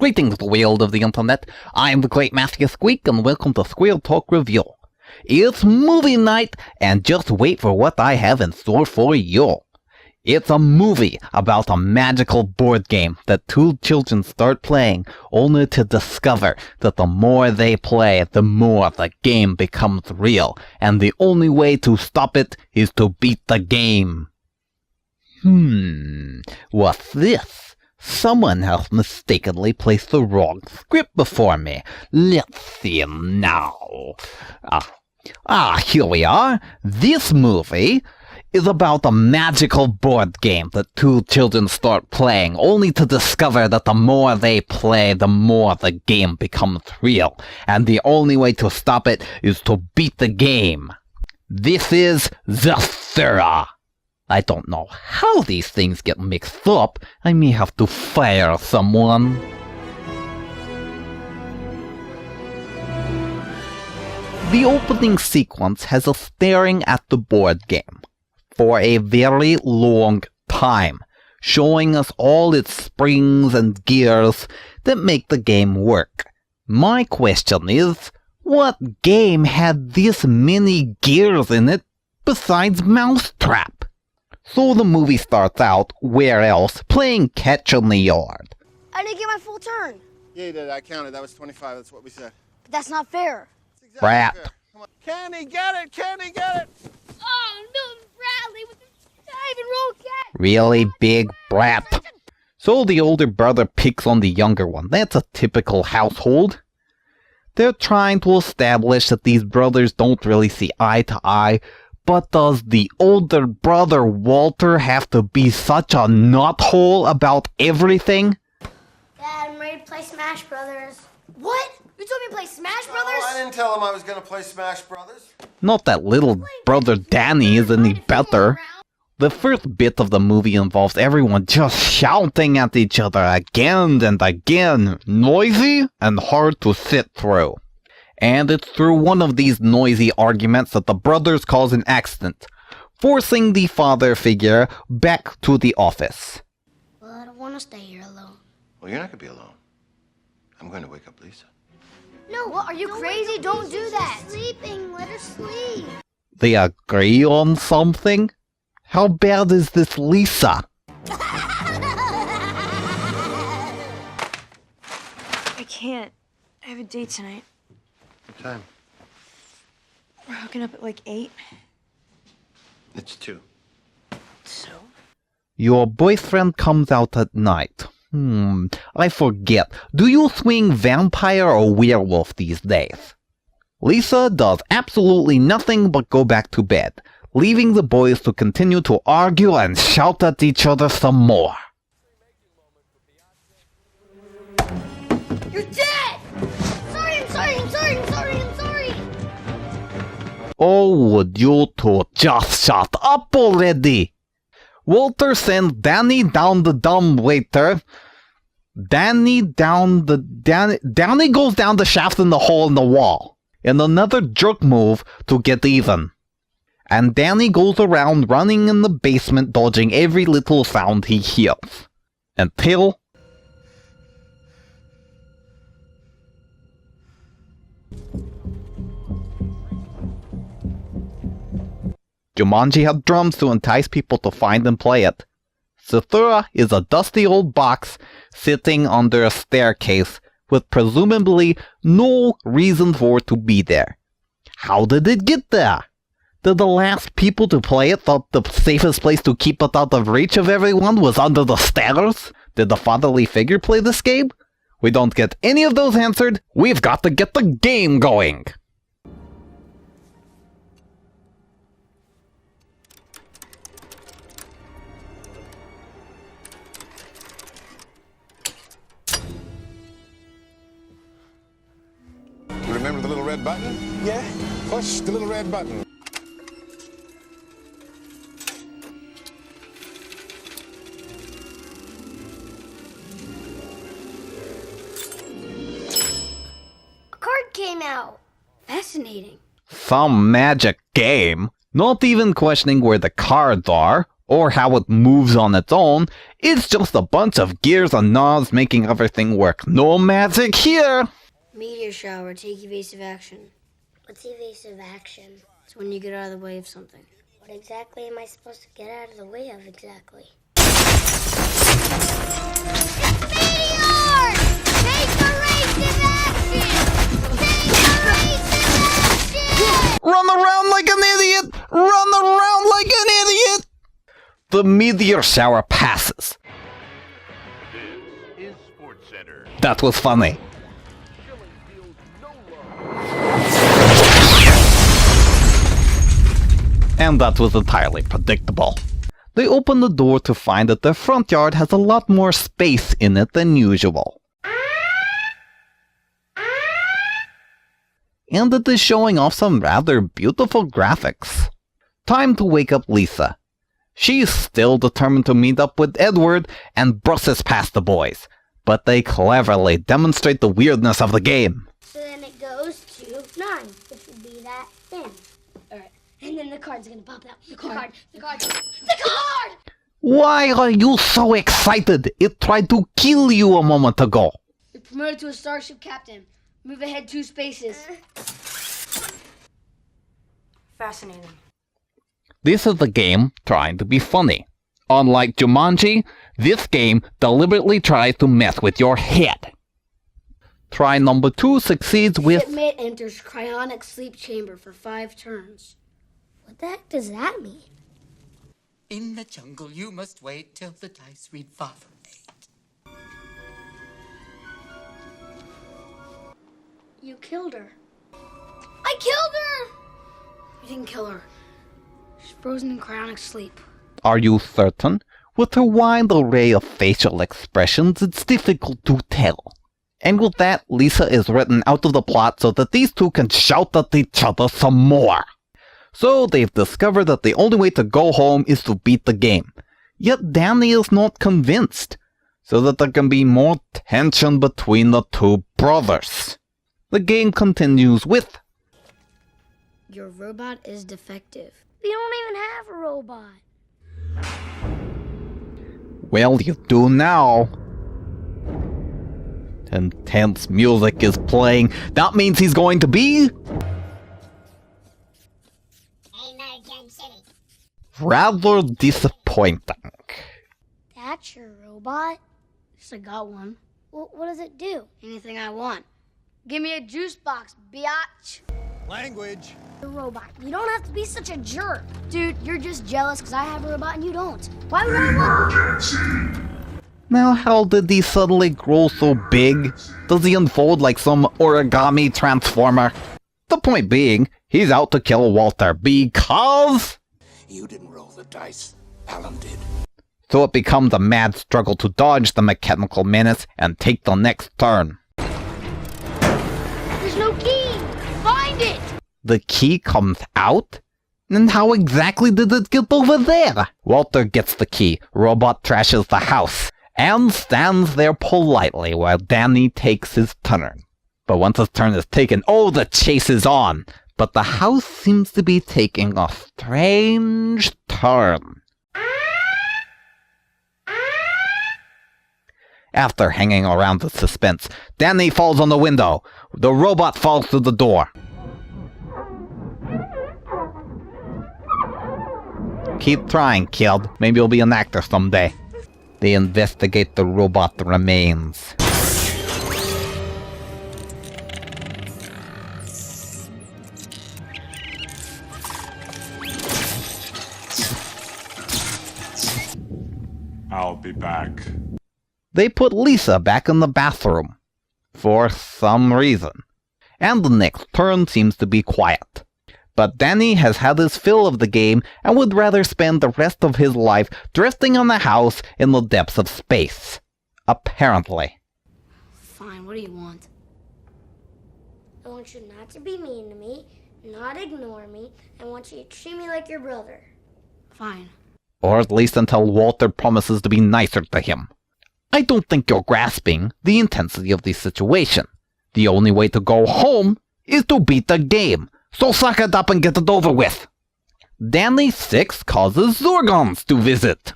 Greetings, world of the internet. I'm the Great Master Squeak, and welcome to Squirrel Talk Review. It's movie night, and just wait for what I have in store for you. It's a movie about a magical board game that two children start playing, only to discover that the more they play, the more the game becomes real, and the only way to stop it is to beat the game. What's this? Someone has mistakenly placed the wrong script before me. Let's see now. Here we are. This movie is about a magical board game that two children start playing, only to discover that the more they play, the more the game becomes real, and the only way to stop it is to beat the game. This is Zathura. I don't know how these things get mixed up. I may have to fire someone. The opening sequence has us staring at the board game for a very long time, showing us all its springs and gears that make the game work. My question is, what game had this many gears in it besides Mousetrap? So the movie starts out, where else, playing catch in the yard. I didn't get my full turn. Yeah, you did. I counted. That was 25. That's what we said. But that's not fair. That's exactly Brat. fair. Come on. Can he get it? Can he get it? Oh, Milton Bradley with the dive and roll catch. Really big brat. So the older brother picks on the younger one. That's a typical household. They're trying to establish that these brothers don't really see eye to eye. But does the older brother Walter have to be such a nuthole about everything? Dad, I'm ready to play Smash Brothers. What? You told me to play Smash Brothers? No, I didn't tell him I was going to play Smash Brothers. Not that little brother Danny is any better. The first bit of the movie involves everyone just shouting at each other again and again, noisy and hard to sit through. And it's through one of these noisy arguments that the brothers cause an accident, forcing the father figure back to the office. Well, I don't want to stay here alone. Well, you're not going to be alone. I'm going to wake up Lisa. No, what, are you crazy? Don't do that. She's sleeping. Let her sleep. They agree on something? How bad is this Lisa? I can't. I have a date tonight. What time? We're hooking up at like 8. It's 2. So? Your boyfriend comes out at night. I forget. Do you swing vampire or werewolf these days? Lisa does absolutely nothing but go back to bed, leaving the boys to continue to argue and shout at each other some more. You're dead! I'm sorry. Oh, would you two just shut up already? Walter sends Danny down the dumbwaiter. Danny goes down the shaft in the hole in the wall, in another jerk move to get even. And Danny goes around running in the basement, dodging every little sound he hears. Until Joomanji had drums to entice people to find and play it. Zathura is a dusty old box sitting under a staircase with presumably no reason for it to be there. How did it get there? Did the last people to play it thought the safest place to keep it out of reach of everyone was under the stairs? Did the fatherly figure play this game? We don't get any of those answered. We've got to get the game going. Remember the little red button? Yeah. Push the little red button. A card came out. Fascinating. Some magic game? Not even questioning where the cards are, or how it moves on its own. It's just a bunch of gears and knobs making everything work. No magic here! Meteor shower, take evasive action. What's evasive action? It's when you get out of the way of something. What exactly am I supposed to get out of the way of exactly? Meteor! Take evasive action! Take evasive action! Run around like an idiot! Run around like an idiot! The meteor shower passes. This is Sports Center. That was funny. And that was entirely predictable. They open the door to find that their front yard has a lot more space in it than usual. And it is showing off some rather beautiful graphics. Time to wake up Lisa. She's still determined to meet up with Edward and brushes past the boys, but they cleverly demonstrate the weirdness of the game. So then it goes to 9, which would be that thing. Alright, and then the card's gonna pop out. The card! The card! Why are you so excited? It tried to kill you a moment ago. You're promoted to a starship captain. Move ahead 2 spaces. Fascinating. This is the game trying to be funny. Unlike Joomanji, this game deliberately tries to mess with your head. Try number 2 succeeds with... Shipmate enters cryonic sleep chamber for 5 turns. What the heck does that mean? In the jungle, you must wait till the dice read 5 or 8. You killed her. I killed her! You didn't kill her. She's frozen in cryonic sleep. Are you certain? With her wide array of facial expressions, it's difficult to tell. And with that, Lisa is written out of the plot so that these two can shout at each other some more. So they've discovered that the only way to go home is to beat the game. Yet Danny is not convinced, so that there can be more tension between the two brothers. The game continues with... Your robot is defective. We don't even have a robot. Well, you do now. Intense music is playing. That means he's going to be... rather disappointing. That's your robot? Yes, I got one. What does it do? Anything I want. Give me a juice box, biatch. Language. The robot. You don't have to be such a jerk. Dude, you're just jealous because I have a robot and you don't. Why would I want... Now how did he suddenly grow so big? Does he unfold like some origami transformer? The point being, he's out to kill Walter because... You didn't roll the dice. Alan did. So it becomes a mad struggle to dodge the mechanical menace and take the next turn. There's no key! Find it! The key comes out? And how exactly did it get over there? Walter gets the key, Robot trashes the house, and stands there politely while Danny takes his turn. But once his turn is taken, oh, the chase is on! But the house seems to be taking a strange turn. After hanging around the suspense, Danny falls on the window. The robot falls through the door. Keep trying, kid. Maybe you'll be an actor someday. They investigate the robot remains. I'll be back. They put Lisa back in the bathroom. For some reason. And the next turn seems to be quiet. But Danny has had his fill of the game and would rather spend the rest of his life drifting on the house in the depths of space. Apparently. Fine, what do you want? I want you not to be mean to me, not ignore me, I want you to treat me like your brother. Fine. Or at least until Walter promises to be nicer to him. I don't think you're grasping the intensity of the situation. The only way to go home is to beat the game. So suck it up and get it over with. Danny 6 causes Zorgons to visit.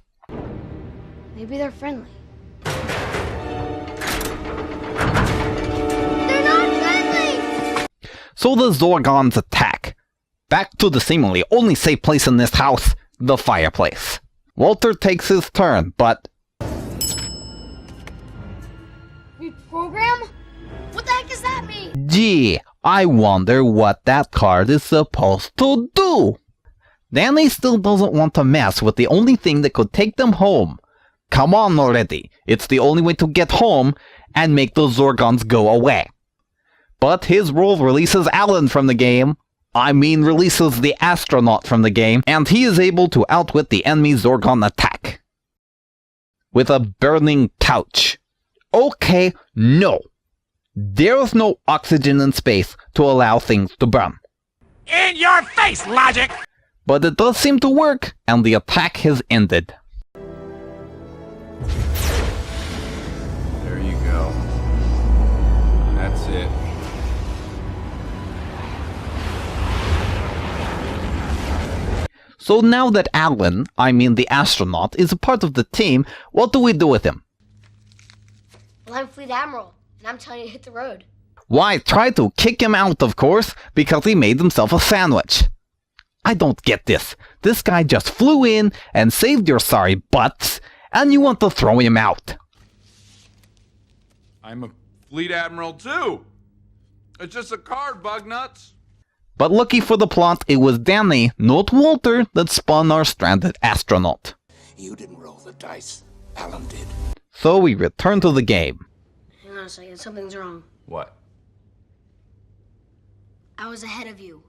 Maybe they're friendly. They're not friendly! So the Zorgons attack. Back to the seemingly only safe place in this house, the fireplace. Walter takes his turn, but... Reprogram? What the heck does that mean? Gee, I wonder what that card is supposed to do. Danny still doesn't want to mess with the only thing that could take them home. Come on already, it's the only way to get home and make the Zorgons go away. But his rule releases Alan from the game. I mean releases the astronaut from the game, and he is able to outwit the enemy Zorgon attack. With a burning couch. Okay, no. There's no oxygen in space to allow things to burn. In your face, logic! But it does seem to work, and the attack has ended. There you go. That's it. So now that Alan, I mean the astronaut, is a part of the team, what do we do with him? Well, I'm Fleet Admiral, and I'm telling you to hit the road. Why, try to kick him out, of course, because he made himself a sandwich. I don't get this. This guy just flew in and saved your sorry butts, and you want to throw him out. I'm a fleet admiral too. It's just a card, bug nuts. But lucky for the plot, it was Danny, not Walter, that spun our stranded astronaut. You didn't roll the dice. Alan did. So we return to the game. Hang on a second, something's wrong. What? I was ahead of you.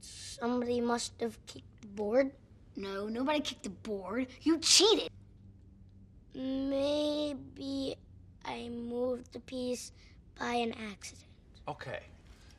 Somebody must have kicked the board. No, nobody kicked the board. You cheated. Maybe I moved the piece by an accident. Okay.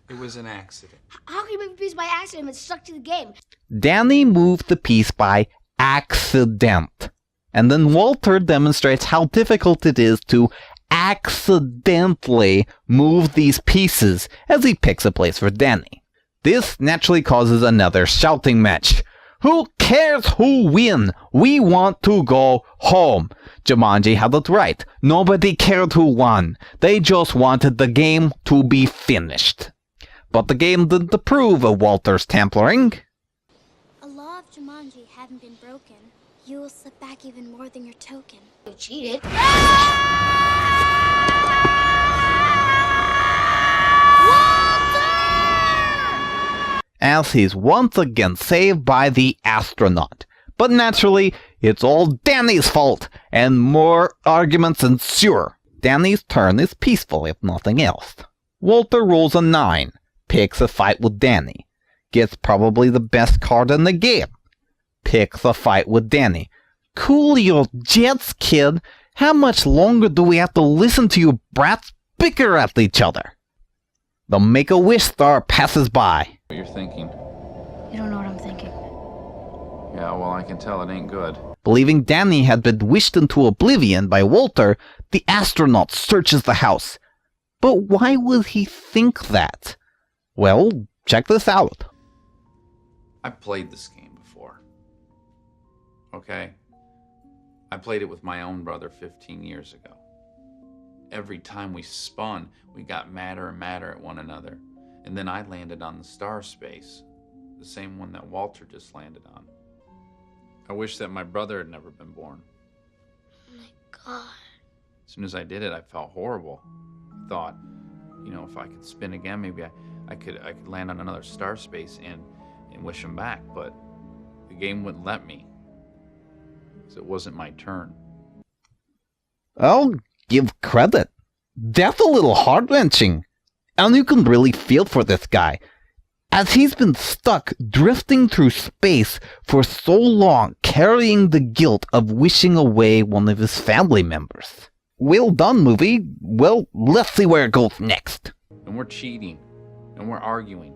It was an accident. How can you move a piece by accident if it's stuck to the game? Danny moved the piece by accident. And then Walter demonstrates how difficult it is to accidentally move these pieces as he picks a place for Danny. This naturally causes another shouting match. Who cares who win? We want to go home. Joomanji had it right. Nobody cared who won. They just wanted the game to be finished. But the game didn't approve of Walter's templaring. A law of Joomanji hadn't been broken. You will slip back even more than your token. You cheated. As he's once again saved by the astronaut. But naturally, it's all Danny's fault, and more arguments ensue. Danny's turn is peaceful, if nothing else. Walter rolls a 9, picks a fight with Danny, gets probably the best card in the game, picks a fight with Danny. Cool your jets, kid. How much longer do we have to listen to you brats bicker at each other? The Make-A-Wish star passes by. What you're thinking? You don't know what I'm thinking. Yeah, well, I can tell it ain't good. Believing Danny had been wished into oblivion by Walter, the astronaut searches the house. But why would he think that? Well, check this out. I've played this game before. Okay? I played it with my own brother 15 years ago. Every time we spun, we got madder and madder at one another. And then I landed on the star space, the same one that Walter just landed on. I wish that my brother had never been born. Oh my God. As soon as I did it, I felt horrible. I thought, if I could spin again, maybe I could land on another star space and wish him back. But the game wouldn't let me, because it wasn't my turn. I'll give credit. That's a little heart-wrenching. And you can really feel for this guy, as he's been stuck drifting through space for so long, carrying the guilt of wishing away one of his family members. Well done, movie. Well, let's see where it goes next. And we're cheating, and we're arguing.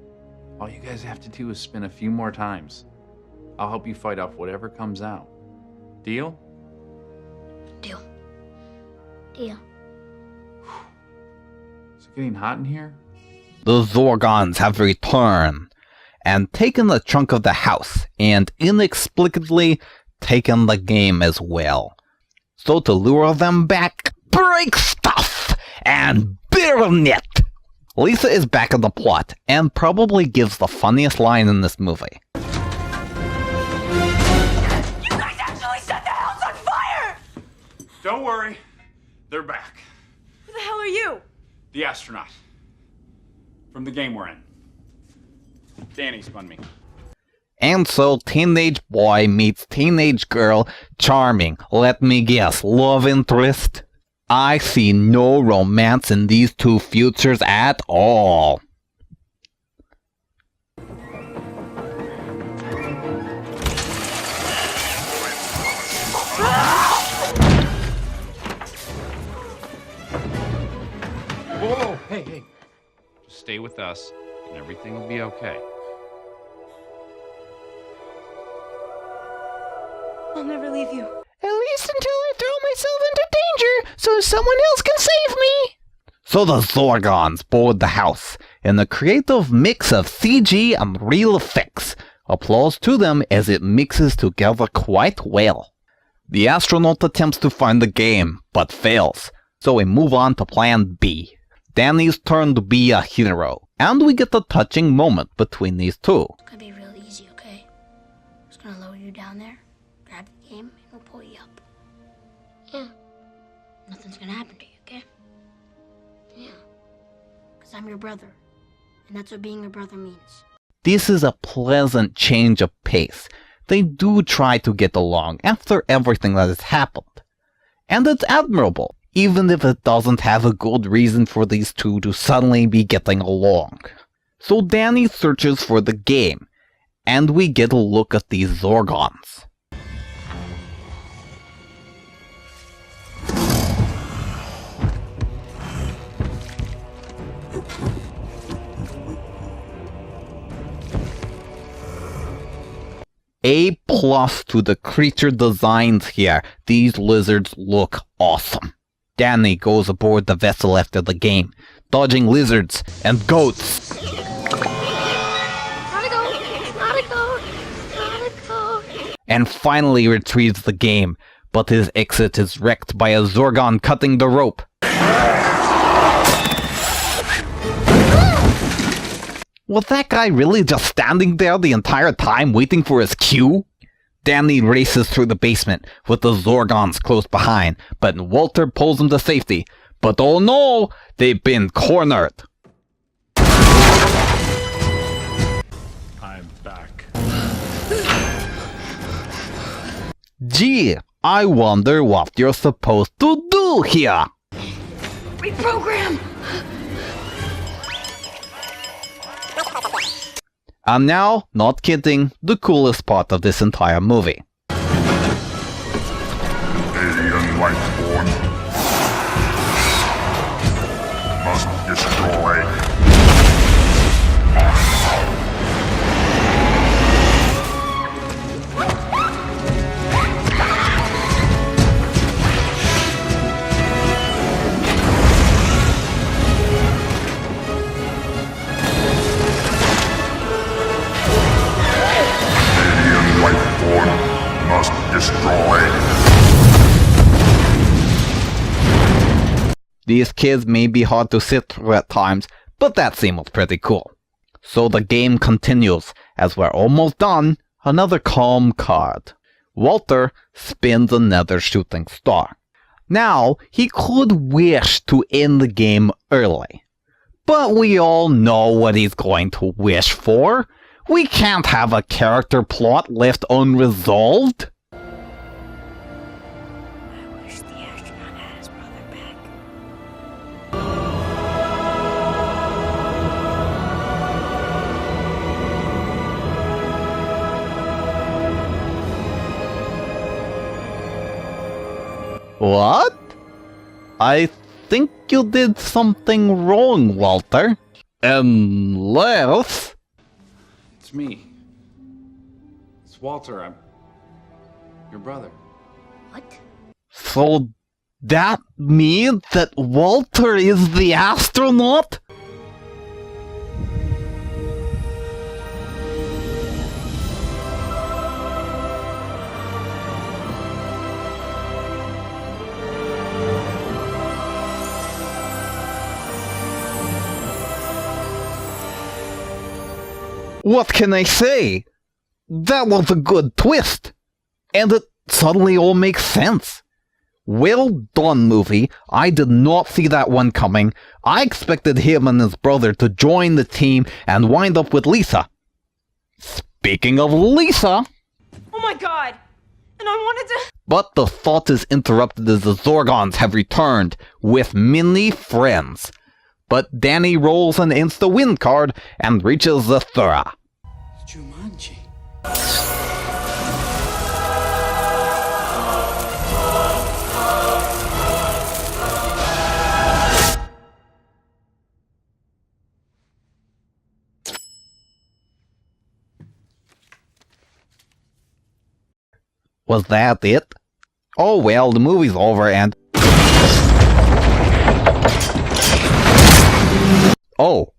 All you guys have to do is spin a few more times. I'll help you fight off whatever comes out. Deal? Deal. Deal. Is it getting hot in here? The Zorgons have returned, and taken a chunk of the house, and inexplicably taken the game as well. So to lure them back, break stuff and burn it! Lisa is back in the plot, and probably gives the funniest line in this movie. You guys actually set the house on fire! Don't worry. They're back. Who the hell are you? The astronaut. From the game we're in. Danny spun me. And so, teenage boy meets teenage girl, charming, let me guess, love interest? I see no romance in these two futures at all. Whoa, hey. Just stay with us, and everything will be okay. I'll never leave you. At least until I throw myself into danger, so someone else can save me! So the Zorgons board the house, in a creative mix of CG and real effects. Applause to them as it mixes together quite well. The astronaut attempts to find the game, but fails, so we move on to plan B. Danny's turn to be a hero, and we get a touching moment between these two. It's gonna be real easy, okay? I'm just gonna lower you down there, grab the game, and we'll pull you up. Yeah. Nothing's gonna happen to you, okay? Yeah. Because I'm your brother, and that's what being a brother means. This is a pleasant change of pace. They do try to get along after everything that has happened. And it's admirable, even if it doesn't have a good reason for these two to suddenly be getting along. So Danny searches for the game, and we get a look at these Zorgons. A+ to the creature designs here. These lizards look awesome. Danny goes aboard the vessel after the game, dodging lizards and goats. And finally retrieves the game, but his exit is wrecked by a Zorgon cutting the rope. Was that guy really just standing there the entire time waiting for his cue? Danny races through the basement with the Zorgons close behind, but Walter pulls him to safety. But oh no, they've been cornered. I'm back. Gee, I wonder what you're supposed to do here. Reprogram! And now, not kidding, the coolest part of this entire movie. Alien life form must destroy. Must destroy. These kids may be hard to sit through at times, but that seemed pretty cool. So the game continues. As we're almost done, another calm card. Walter spins another shooting star. Now, he could wish to end the game early. But we all know what he's going to wish for. We can't have a character plot left unresolved. I wish the astronaut had his brother back. What? I think you did something wrong, Walter. Unless... It's me. It's Walter. I'm your brother. What? So that means that Walter is the astronaut? What can I say? That was a good twist. And it suddenly all makes sense. Well done, movie. I did not see that one coming. I expected him and his brother to join the team and wind up with Lisa. Speaking of Lisa... Oh my god! And I wanted to... But the thought is interrupted as the Zorgons have returned with many friends. But Danny rolls an insta-win card and reaches Zathura. Joomanji. Was that it? Oh well, the movie's over and... Oh.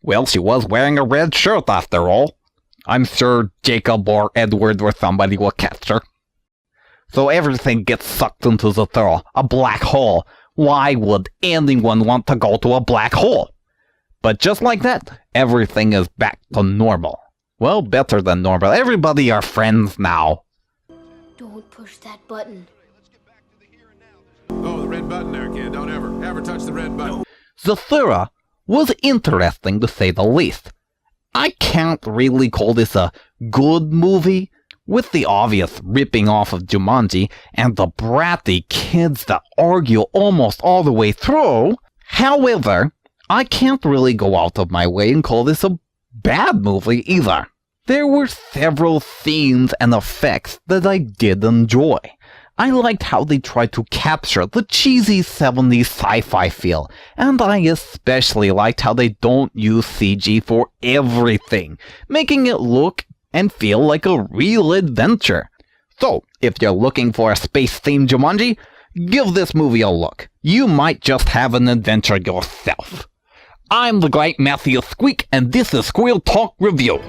Well, she was wearing a red shirt after all. I'm sure Jacob or Edward or somebody will catch her. So everything gets sucked into Zathura, a black hole. Why would anyone want to go to a black hole? But just like that, everything is back to normal. Well, better than normal. Everybody are friends now. Don't push that button. Oh, the red button there, kid. Don't ever touch the red button. Zathura was interesting to say the least. I can't really call this a good movie, with the obvious ripping off of Joomanji and the bratty kids that argue almost all the way through. However, I can't really go out of my way and call this a bad movie either. There were several scenes and effects that I did enjoy. I liked how they tried to capture the cheesy 70s sci-fi feel, and I especially liked how they don't use CG for everything, making it look and feel like a real adventure. So, if you're looking for a space-themed Joomanji, give this movie a look. You might just have an adventure yourself. I'm the great Matthew Squeak, and this is Squirrel Talk Review.